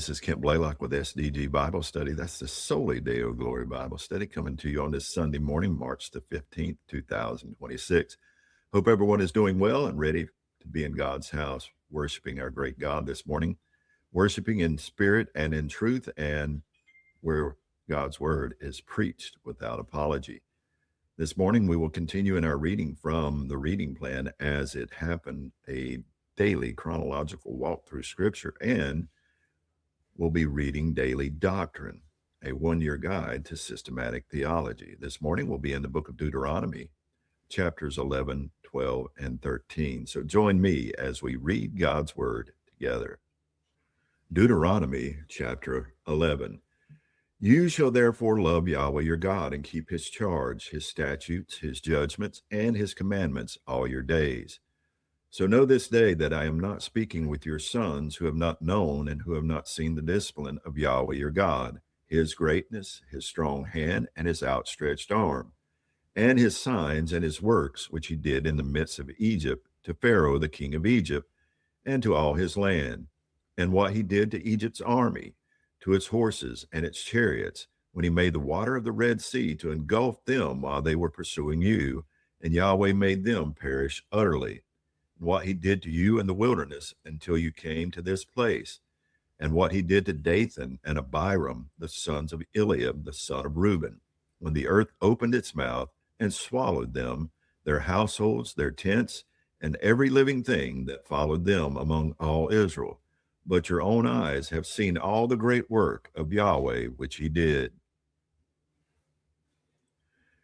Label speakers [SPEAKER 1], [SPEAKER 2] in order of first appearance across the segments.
[SPEAKER 1] This is Kent Blaylock with SDG Bible Study. That's the Soli Deo Glory Bible Study coming to you on this Sunday morning, March the 15th, 2026. Hope everyone is doing well and ready to be in God's house, worshiping our great God this morning, worshiping in spirit and in truth, and where God's word is preached without apology. This morning, we will continue in our reading from the reading plan as it happened, a daily chronological walk through Scripture, and we'll be reading Daily Doctrine, a one-year guide to systematic theology. This morning, we'll be in the book of Deuteronomy, chapters 11, 12, and 13. So join me as we read God's word together. Deuteronomy, chapter 11. You shall therefore love Yahweh your God and keep his charge, his statutes, his judgments, and his commandments all your days. So know this day that I am not speaking with your sons who have not known and who have not seen the discipline of Yahweh your God, his greatness, his strong hand, and his outstretched arm, and his signs and his works which he did in the midst of Egypt to Pharaoh the king of Egypt and to all his land, and what he did to Egypt's army, to its horses and its chariots, when he made the water of the Red Sea to engulf them while they were pursuing you, and Yahweh made them perish utterly. What he did to you in the wilderness until you came to this place, and what he did to Dathan and Abiram, the sons of Eliab, the son of Reuben, when the earth opened its mouth and swallowed them, their households, their tents, and every living thing that followed them among all Israel. But your own eyes have seen all the great work of Yahweh which he did.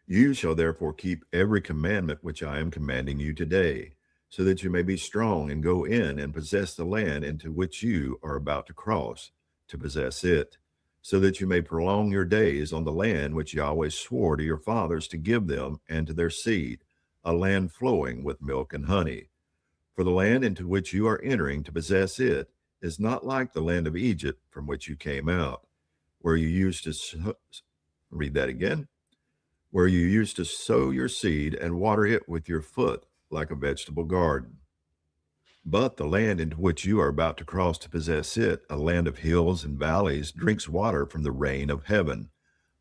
[SPEAKER 1] You shall therefore keep every commandment which I am commanding you today, so that you may be strong and go in and possess the land into which you are about to cross, to possess it, so that you may prolong your days on the land which Yahweh swore to your fathers to give them and to their seed, a land flowing with milk and honey. For the land into which you are entering to possess it is not like the land of Egypt from which you came out, where you used to where you used to sow your seed and water it with your foot, like a vegetable garden. But the land into which you are about to cross to possess it, a land of hills and valleys, drinks water from the rain of heaven,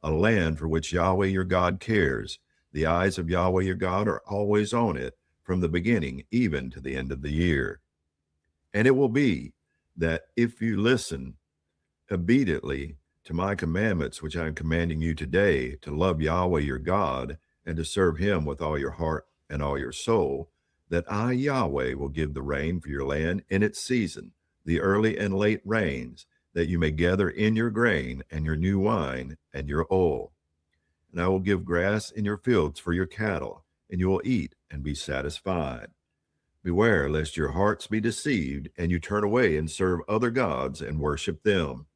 [SPEAKER 1] a land for which Yahweh your God cares. The eyes of Yahweh your God are always on it, from the beginning even to the end of the year. And it will be that if you listen obediently to my commandments, which I am commanding you today, to love Yahweh your God and to serve him with all your heart and all your soul, that I, Yahweh, will give the rain for your land in its season, the early and late rains, that you may gather in your grain and your new wine and your oil. And I will give grass in your fields for your cattle, and you will eat and be satisfied. Beware lest your hearts be deceived, and you turn away and serve other gods and worship them.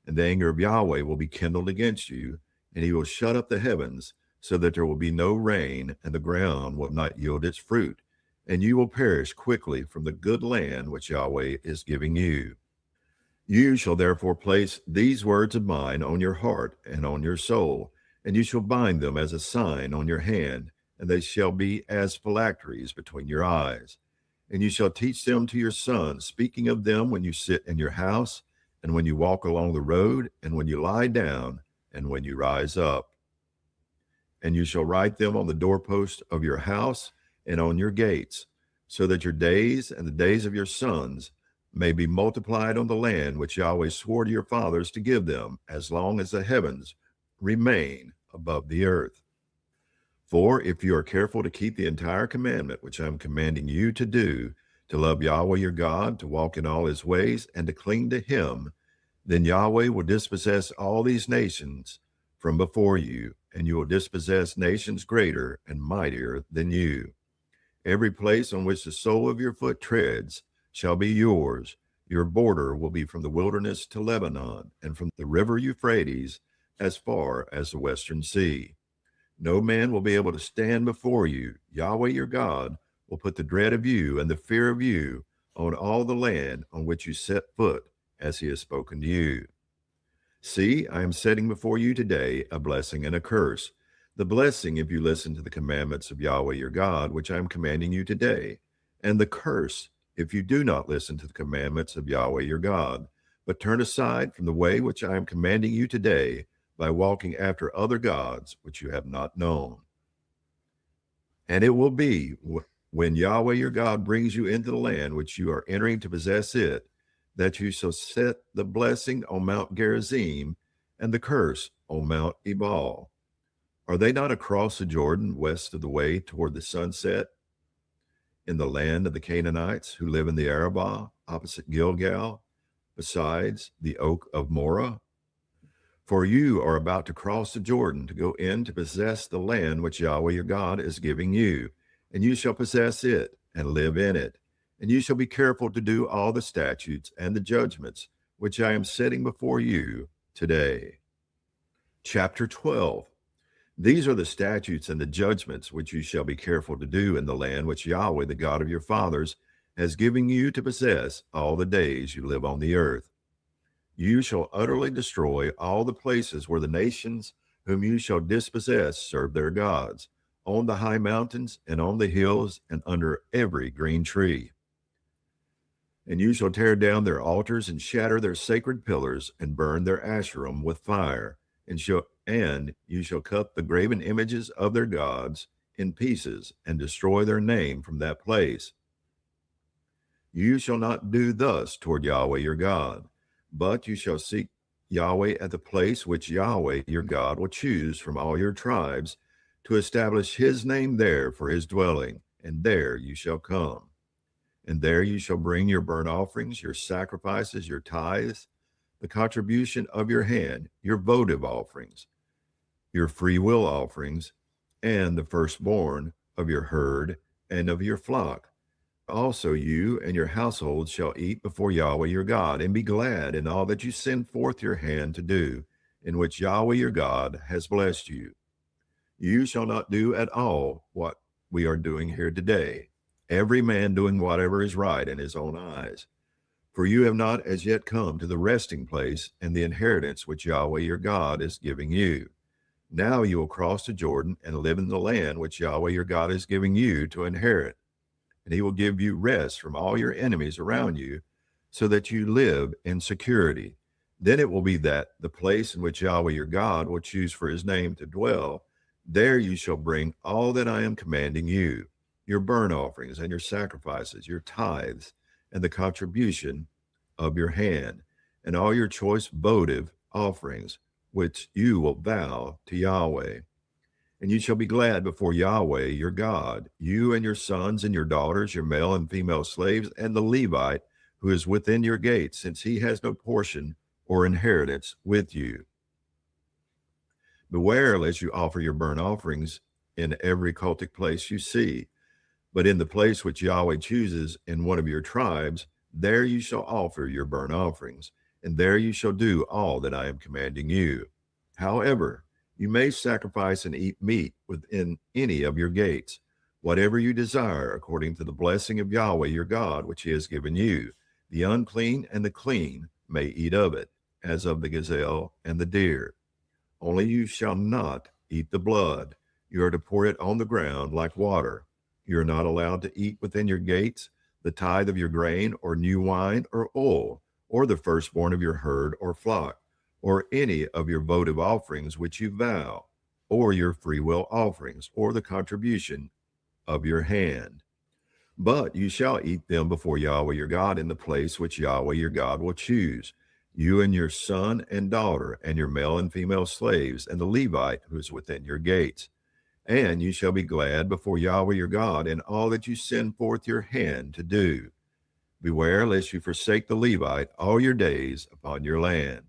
[SPEAKER 1] And the anger of Yahweh will be kindled against you, and he will shut up the heavens, so that there will be no rain, and the ground will not yield its fruit, and you will perish quickly from the good land which Yahweh is giving you. You shall therefore place these words of mine on your heart and on your soul, and you shall bind them as a sign on your hand, and they shall be as phylacteries between your eyes. And you shall teach them to your sons, speaking of them when you sit in your house, and when you walk along the road, and when you lie down, and when you rise up. And you shall write them on the doorposts of your house and on your gates, so that your days and the days of your sons may be multiplied on the land which Yahweh swore to your fathers to give them, as long as the heavens remain above the earth. For if you are careful to keep the entire commandment which I am commanding you to do, to love Yahweh your God, to walk in all his ways, and to cling to him, then Yahweh will dispossess all these nations from before you, and you will dispossess nations greater and mightier than you. Every place on which the sole of your foot treads shall be yours. Your border will be from the wilderness to Lebanon, and from the river Euphrates as far as the western sea. No man will be able to stand before you. Yahweh your God will put the dread of you and the fear of you on all the land on which you set foot, as he has spoken to you. See, I am setting before you today a blessing and a curse. The blessing, if you listen to the commandments of Yahweh your God, which I am commanding you today, and the curse, if you do not listen to the commandments of Yahweh your God, but turn aside from the way which I am commanding you today by walking after other gods which you have not known. And it will be when Yahweh your God brings you into the land which you are entering to possess it, that you shall set the blessing on Mount Gerizim and the curse on Mount Ebal. Are they not across the Jordan west of the way toward the sunset, in the land of the Canaanites who live in the Arabah, opposite Gilgal, besides the oak of Morah? For you are about to cross the Jordan to go in to possess the land which Yahweh your God is giving you, and you shall possess it and live in it. And you shall be careful to do all the statutes and the judgments which I am setting before you today. Chapter 12. These are the statutes and the judgments which you shall be careful to do in the land which Yahweh, the God of your fathers, has given you to possess all the days you live on the earth. You shall utterly destroy all the places where the nations whom you shall dispossess serve their gods, on the high mountains and on the hills and under every green tree. And you shall tear down their altars and shatter their sacred pillars and burn their asherim with fire, and you shall cut the graven images of their gods in pieces and destroy their name from that place. You shall not do thus toward Yahweh your God, but you shall seek Yahweh at the place which Yahweh your God will choose from all your tribes to establish his name there for his dwelling, and there you shall come. And there you shall bring your burnt offerings, your sacrifices, your tithes, the contribution of your hand, your votive offerings, your free will offerings, and the firstborn of your herd and of your flock. Also you and your household shall eat before Yahweh your God, and be glad in all that you send forth your hand to do, in which Yahweh your God has blessed you. You shall not do at all what we are doing here today, every man doing whatever is right in his own eyes. For you have not as yet come to the resting place and the inheritance which Yahweh your God is giving you. Now you will cross the Jordan and live in the land which Yahweh your God is giving you to inherit. And he will give you rest from all your enemies around you, so that you live in security. Then it will be that the place in which Yahweh your God will choose for his name to dwell, there you shall bring all that I am commanding you, your burnt offerings and your sacrifices, your tithes, and the contribution of your hand, and all your choice votive offerings, which you will vow to Yahweh. And you shall be glad before Yahweh your God, you and your sons and your daughters, your male and female slaves, and the Levite who is within your gates, since he has no portion or inheritance with you. Beware lest you offer your burnt offerings in every cultic place you see, but in the place which Yahweh chooses in one of your tribes, there you shall offer your burnt offerings, and there you shall do all that I am commanding you. However, you may sacrifice and eat meat within any of your gates, whatever you desire, according to the blessing of Yahweh your God, which he has given you. The unclean and the clean may eat of it, as of the gazelle and the deer. Only you shall not eat the blood. You are to pour it on the ground like water. You are not allowed to eat within your gates the tithe of your grain, or new wine, or oil, or the firstborn of your herd or flock, or any of your votive offerings which you vow, or your freewill offerings, or the contribution of your hand. But you shall eat them before Yahweh your God in the place which Yahweh your God will choose, you and your son and daughter, and your male and female slaves, and the Levite who is within your gates. And you shall be glad before Yahweh your God in all that you send forth your hand to do. Beware lest you forsake the Levite all your days upon your land.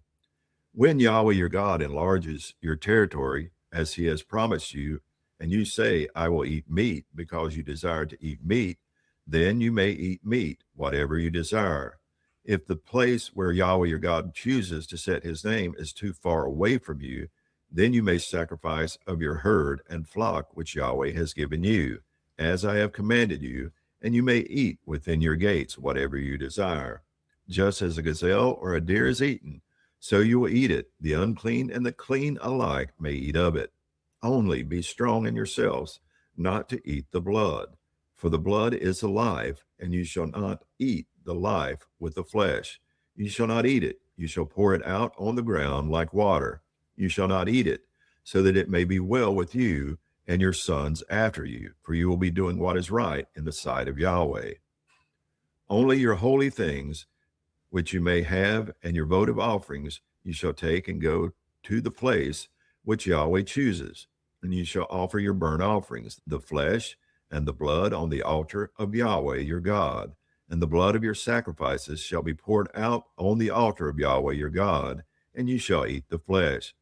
[SPEAKER 1] When Yahweh your God enlarges your territory, as he has promised you, and you say, I will eat meat because you desire to eat meat, then you may eat meat, whatever you desire. If the place where Yahweh your God chooses to set his name is too far away from you, then you may sacrifice of your herd and flock which Yahweh has given you, as I have commanded you, and you may eat within your gates whatever you desire. Just as a gazelle or a deer is eaten, so you will eat it. The unclean and the clean alike may eat of it. Only be strong in yourselves, not to eat the blood. For the blood is the life, and you shall not eat the life with the flesh. You shall not eat it. You shall pour it out on the ground like water. You shall not eat it, so that it may be well with you and your sons after you, for you will be doing what is right in the sight of Yahweh. Only your holy things, which you may have, and your votive offerings, you shall take and go to the place which Yahweh chooses. And you shall offer your burnt offerings, the flesh and the blood on the altar of Yahweh your God. And the blood of your sacrifices shall be poured out on the altar of Yahweh your God, and you shall eat the flesh.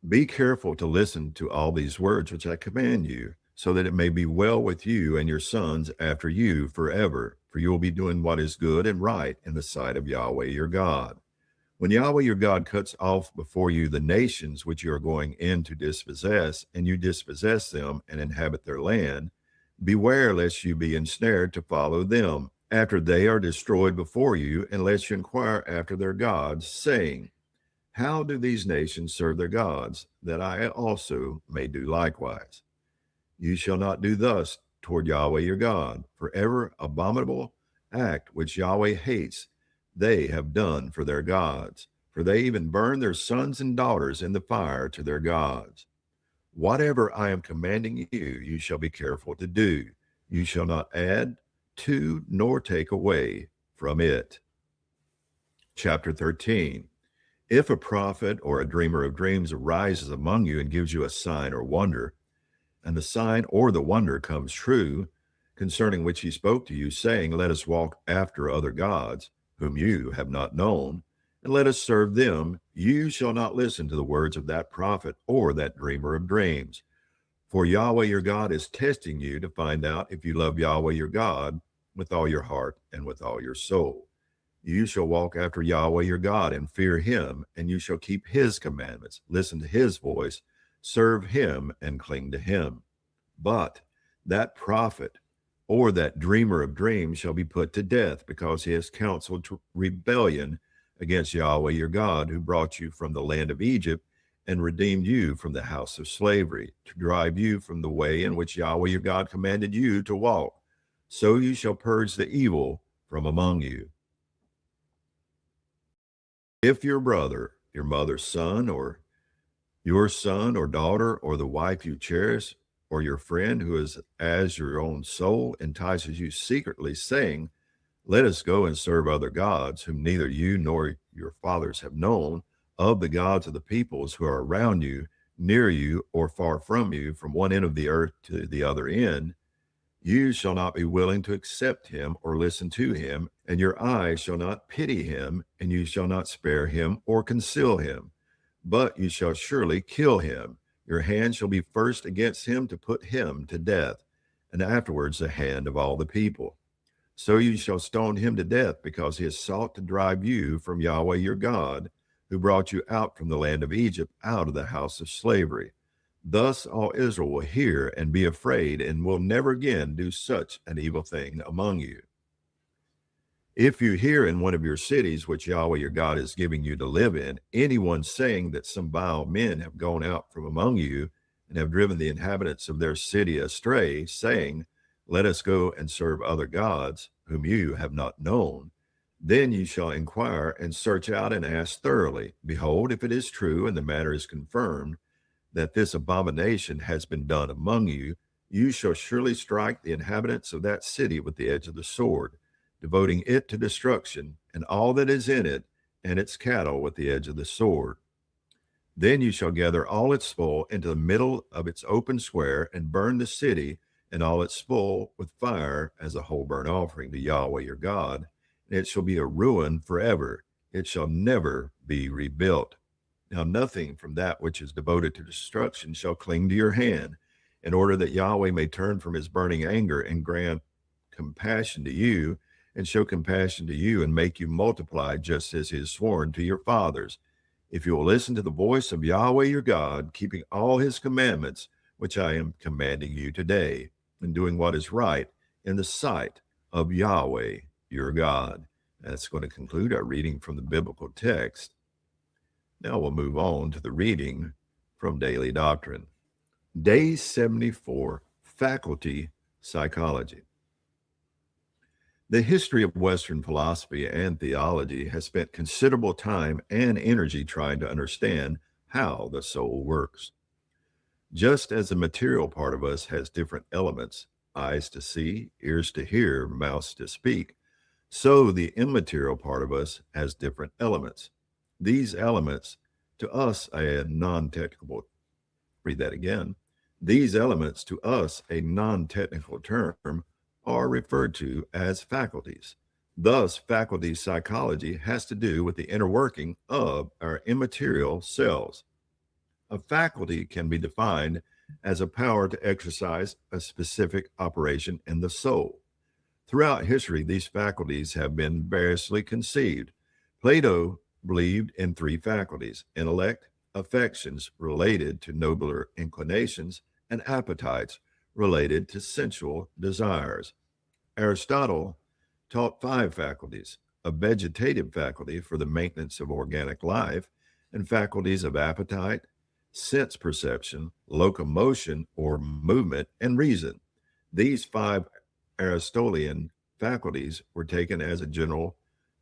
[SPEAKER 1] Be careful to listen to all these words which I command you, so that it may be well with you and your sons after you forever, for you will be doing what is good and right in the sight of Yahweh your God. When Yahweh your God cuts off before you the nations which you are going in to dispossess, and you dispossess them and inhabit their land, beware lest you be ensnared to follow them after they are destroyed before you, unless you inquire after their gods, saying, how do these nations serve their gods, that I also may do likewise? You shall not do thus toward Yahweh your God, for every abominable act which Yahweh hates, they have done for their gods, for they even burn their sons and daughters in the fire to their gods. Whatever I am commanding you, you shall be careful to do. You shall not add to nor take away from it. Chapter 13. If a prophet or a dreamer of dreams arises among you and gives you a sign or wonder, and the sign or the wonder comes true, concerning which he spoke to you, saying, let us walk after other gods, whom you have not known, and let us serve them, you shall not listen to the words of that prophet or that dreamer of dreams. For Yahweh your God is testing you to find out if you love Yahweh your God with all your heart and with all your soul. You shall walk after Yahweh your God and fear him, and you shall keep his commandments, listen to his voice, serve him, and cling to him. But that prophet or that dreamer of dreams shall be put to death, because he has counseled rebellion against Yahweh your God, who brought you from the land of Egypt and redeemed you from the house of slavery, to drive you from the way in which Yahweh your God commanded you to walk. So you shall purge the evil from among you. If your brother, your mother's son, or your son or daughter, or the wife you cherish, or your friend who is as your own soul entices you secretly, saying, let us go and serve other gods, whom neither you nor your fathers have known, of the gods of the peoples who are around you, near you, or far from you, from one end of the earth to the other end, you shall not be willing to accept him or listen to him, and your eyes shall not pity him, and you shall not spare him or conceal him, but you shall surely kill him. Your hand shall be first against him to put him to death, and afterwards the hand of all the people. So you shall stone him to death, because he has sought to drive you from Yahweh your God, who brought you out from the land of Egypt, out of the house of slavery. Thus all Israel will hear and be afraid, and will never again do such an evil thing among you. If you hear in one of your cities, which Yahweh your God is giving you to live in, anyone saying that some vile men have gone out from among you and have driven the inhabitants of their city astray, saying, let us go and serve other gods, whom you have not known, then you shall inquire and search out and ask thoroughly. Behold, if it is true and the matter is confirmed, that this abomination has been done among you, you shall surely strike the inhabitants of that city with the edge of the sword, devoting it to destruction, and all that is in it, and its cattle with the edge of the sword. Then you shall gather all its spoil into the middle of its open square, and burn the city and all its spoil with fire as a whole burnt offering to Yahweh your God, and it shall be a ruin forever. It shall never be rebuilt. Now nothing from that which is devoted to destruction shall cling to your hand, in order that Yahweh may turn from his burning anger and grant compassion to you, and show compassion to you, and make you multiply, just as he has sworn to your fathers, if you will listen to the voice of Yahweh your God, keeping all his commandments, which I am commanding you today, and doing what is right in the sight of Yahweh your God. That's going to conclude our reading from the biblical text. Now we'll move on to the reading from Daily Doctrine. Day 74, Faculty Psychology. The history of Western philosophy and theology has spent considerable time and energy trying to understand how the soul works. Just as the material part of us has different elements, eyes to see, ears to hear, mouths to speak, so the immaterial part of us has different elements. These elements, to us, a non-technical, read that again. These elements, to us, a non-technical term, are referred to as faculties. Thus, faculty psychology has to do with the inner working of our immaterial selves. A faculty can be defined as a power to exercise a specific operation in the soul. Throughout history, these faculties have been variously conceived. Plato believed in three faculties: intellect, affections related to nobler inclinations, and appetites related to sensual desires. Aristotle taught five faculties: a vegetative faculty for the maintenance of organic life, and faculties of appetite, sense perception, locomotion or movement, and reason. These five Aristotelian faculties were taken as a general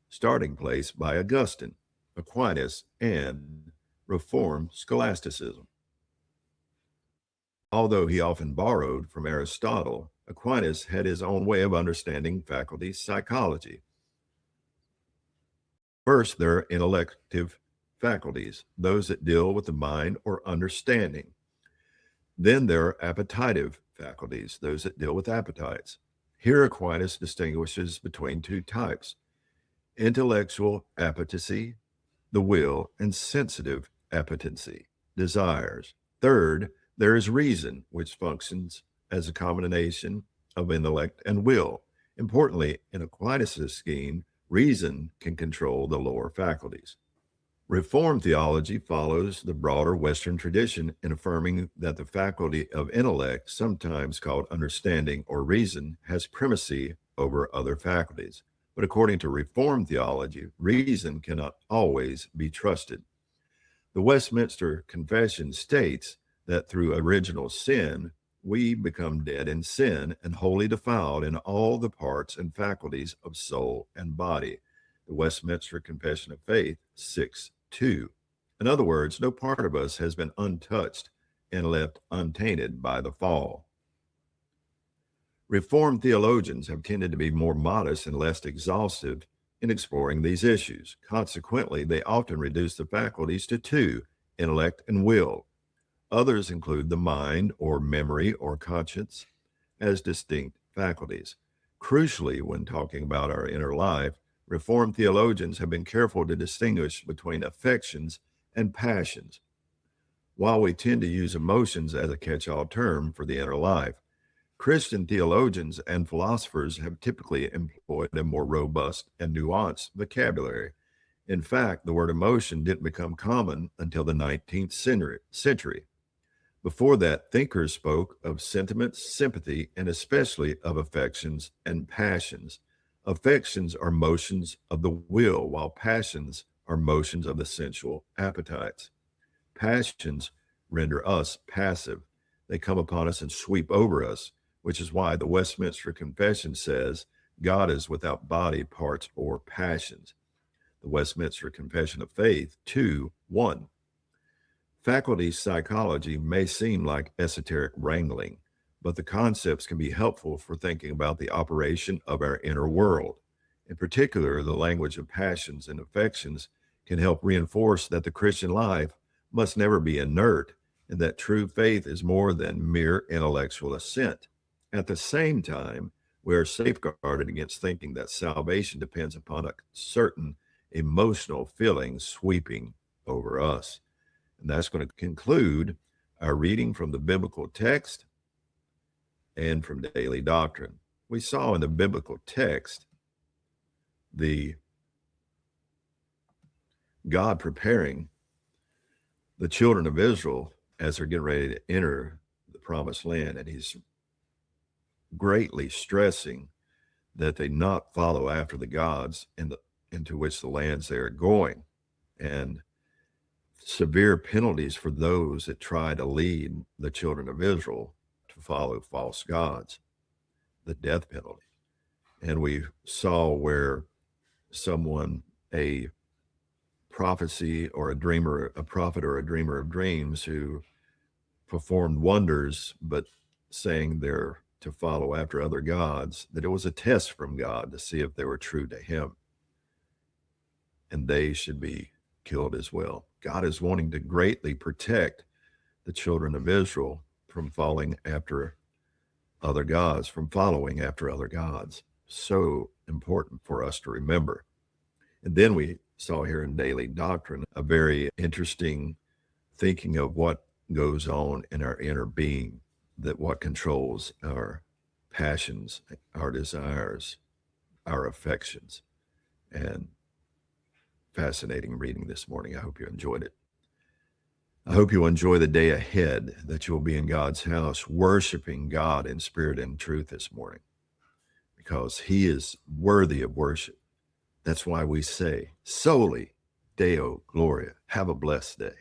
[SPEAKER 1] starting place by Augustine, Aquinas, and Reformed scholasticism. Although he often borrowed from Aristotle, Aquinas had his own way of understanding faculty psychology. First, there are intellective faculties, those that deal with the mind or understanding. Then there are appetitive faculties, those that deal with appetites. Here, Aquinas distinguishes between two types: intellectual appetency, the will, and sensitive appetency, desires. Third, there is reason, which functions as a combination of intellect and will. Importantly, in Aquinas' scheme, reason can control the lower faculties. Reformed theology follows the broader Western tradition in affirming that the faculty of intellect, sometimes called understanding or reason, has primacy over other faculties. But according to Reformed theology, reason cannot always be trusted. The Westminster Confession states that through original sin, we become dead in sin and wholly defiled in all the parts and faculties of soul and body. The Westminster Confession of Faith 6:2. In other words, no part of us has been untouched and left untainted by the fall. Reformed theologians have tended to be more modest and less exhaustive in exploring these issues. Consequently, they often reduce the faculties to two: intellect and will. Others include the mind or memory or conscience as distinct faculties. Crucially, when talking about our inner life, Reformed theologians have been careful to distinguish between affections and passions. While we tend to use emotions as a catch-all term for the inner life, Christian theologians and philosophers have typically employed a more robust and nuanced vocabulary. In fact, the word emotion didn't become common until the 19th century. Before that, thinkers spoke of sentiments, sympathy, and especially of affections and passions. Affections are motions of the will, while passions are motions of the sensual appetites. Passions render us passive. They come upon us and sweep over us, which is why the Westminster Confession says God is without body, parts, or passions. The Westminster Confession of Faith 2:1. Faculty psychology may seem like esoteric wrangling, but the concepts can be helpful for thinking about the operation of our inner world. In particular, the language of passions and affections can help reinforce that the Christian life must never be inert and that true faith is more than mere intellectual assent. At the same time, we are safeguarded against thinking that salvation depends upon a certain emotional feeling sweeping over us. And that's going to conclude our reading from the biblical text and from Daily Doctrine. We saw in the biblical text the God preparing the children of Israel as they're getting ready to enter the promised land. And he's greatly stressing that they not follow after the gods into which the lands they are going, and severe penalties for those that try to lead the children of Israel to follow false gods, the death penalty. And we saw where someone, a prophecy or a dreamer, a prophet or a dreamer of dreams who performed wonders, but saying they're to follow after other gods, that it was a test from God to see if they were true to him. And they should be killed as well. God is wanting to greatly protect the children of Israel from falling after other gods, from following after other gods. So important for us to remember. And then we saw here in Daily Doctrine a very interesting thinking of what goes on in our inner being, that what controls our passions, our desires, our affections. And fascinating reading this morning. I hope you enjoyed it. I hope you enjoy the day ahead, that you'll be in God's house, worshiping God in spirit and truth this morning, because he is worthy of worship. That's why we say, Soli Deo Gloria. Have a blessed day.